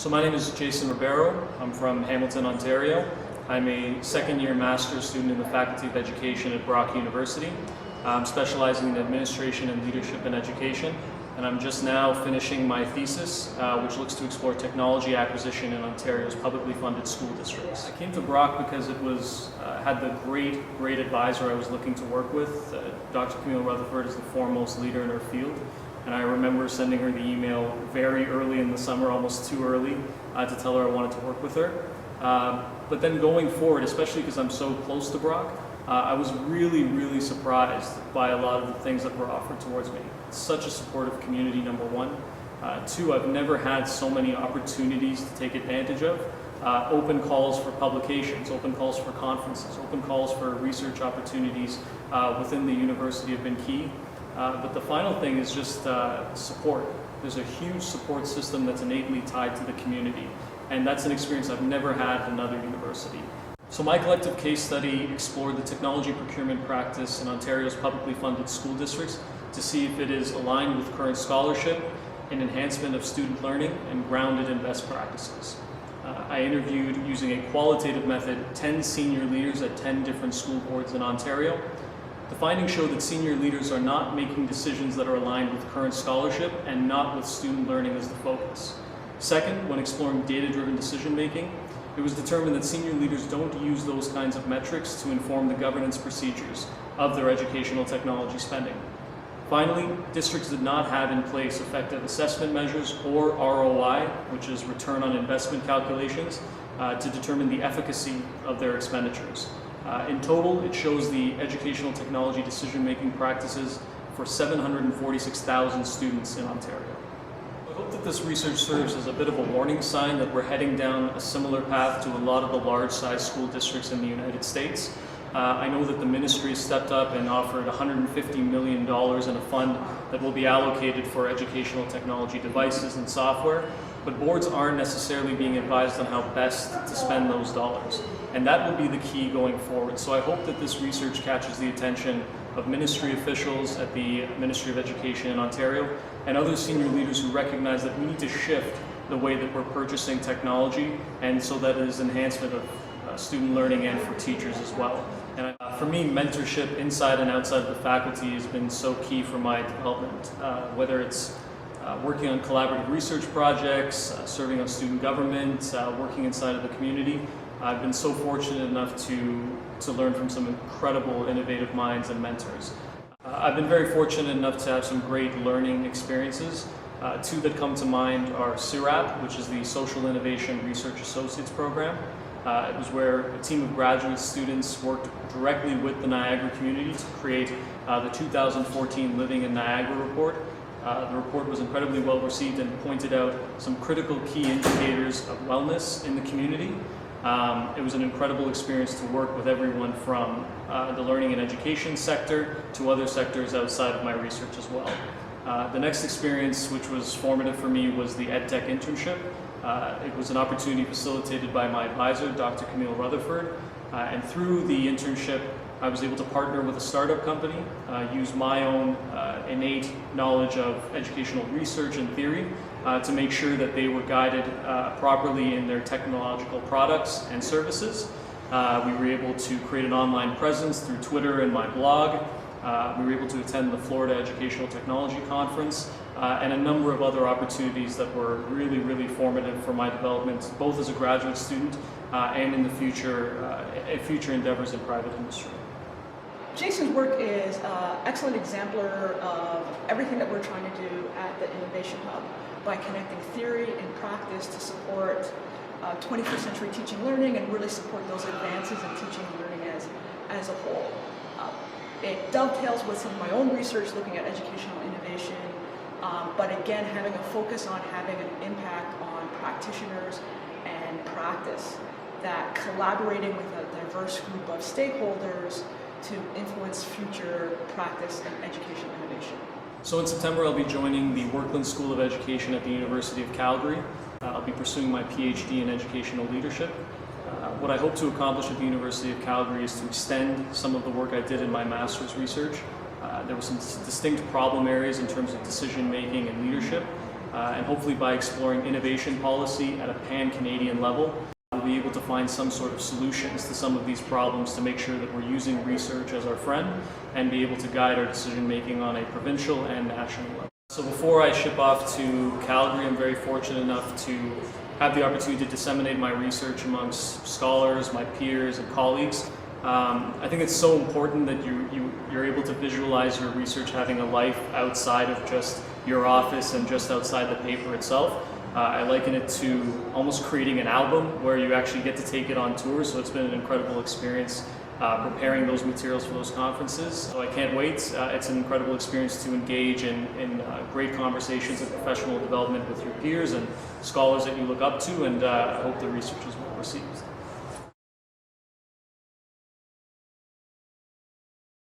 So my name is Jason Ribeiro. I'm from Hamilton, Ontario. I'm a second-year master's student in the Faculty of Education at Brock University. I'm specializing in administration and leadership in education, and I'm just now finishing my thesis, which looks to explore technology acquisition in Ontario's publicly funded school districts. I came to Brock because it had the great advisor I was looking to work with. Dr. Camille Rutherford is the foremost leader in her field. And I remember sending her the email very early in the summer, almost too early, to tell her I wanted to work with her. But then going forward, especially because I'm so close to Brock, I was really surprised by a lot of the things that were offered towards me. It's such a supportive community, number one. Two, I've never had so many opportunities to take advantage of. Open calls for publications, open calls for conferences, open calls for research opportunities within the university have been key. But the final thing is just support. There's a huge support system that's innately tied to the community, and that's an experience I've never had at another university. So my collective case study explored the technology procurement practice in Ontario's publicly funded school districts to see if it is aligned with current scholarship, an enhancement of student learning, and grounded in best practices. I interviewed, using a qualitative method, 10 senior leaders at 10 different school boards in Ontario. The findings show that senior leaders are not making decisions that are aligned with current scholarship and not with student learning as the focus. Second, when exploring data-driven decision-making, it was determined that senior leaders don't use those kinds of metrics to inform the governance procedures of their educational technology spending. Finally, districts did not have in place effective assessment measures or ROI, which is return on investment calculations, to determine the efficacy of their expenditures. In total, it shows the educational technology decision-making practices for 746,000 students in Ontario. I hope that this research serves as a bit of a warning sign that we're heading down a similar path to a lot of the large-sized school districts in the United States. I know that the ministry has stepped up and offered $150 million in a fund that will be allocated for educational technology devices and software, but boards aren't necessarily being advised on how best to spend those dollars. And that will be the key going forward. So I hope that this research catches the attention of ministry officials at the Ministry of Education in Ontario and other senior leaders who recognize that we need to shift the way that we're purchasing technology, and so that it is enhancement of student learning and for teachers as well. And for me, mentorship inside and outside of the faculty has been so key for my development, whether it's working on collaborative research projects, serving on student government, working inside of the community. I've been so fortunate enough to learn from some incredible innovative minds and mentors. I've been very fortunate enough to have some great learning experiences. Two that come to mind are SIRAP, which is the Social Innovation Research Associates Program. It was where a team of graduate students worked directly with the Niagara community to create the 2014 Living in Niagara report. The report was incredibly well received and pointed out some critical key indicators of wellness in the community. It was an incredible experience to work with everyone from the learning and education sector to other sectors outside of my research as well. The next experience, which was formative for me, was the EdTech Internship. It was an opportunity facilitated by my advisor, Dr. Camille Rutherford, and through the internship I was able to partner with a startup company, use my own innate knowledge of educational research and theory to make sure that they were guided properly in their technological products and services. We were able to create an online presence through Twitter and my blog. We were able to attend the Florida Educational Technology Conference and a number of other opportunities that were really formative for my development, both as a graduate student and in the future endeavors in private industry. Jason's work is an excellent exemplar of everything that we're trying to do at the Innovation Hub by connecting theory and practice to support 21st century teaching learning and really support those advances in teaching and learning as a whole. It dovetails with some of my own research looking at educational innovation, but again having a focus on having an impact on practitioners and practice, that collaborating with a diverse group of stakeholders to influence future practice and educational innovation. So in September, I'll be joining the Workland School of Education at the University of Calgary. I'll be pursuing my PhD in educational leadership. What I hope to accomplish at the University of Calgary is to extend some of the work I did in my master's research. There were some distinct problem areas in terms of decision making and leadership, and hopefully by exploring innovation policy at a pan-Canadian level, we'll be able to find some sort of solutions to some of these problems to make sure that we're using research as our friend and be able to guide our decision making on a provincial and national level. So before I ship off to Calgary, I'm very fortunate enough to have the opportunity to disseminate my research amongst scholars, my peers, and colleagues. I think it's so important that you're able to visualize your research having a life outside of just your office and just outside the paper itself. I liken it to almost creating an album where you actually get to take it on tour, so it's been an incredible experience preparing those materials for those conferences. So I can't wait. It's an incredible experience to engage in great conversations and professional development with your peers and scholars that you look up to, and I hope the research is well received.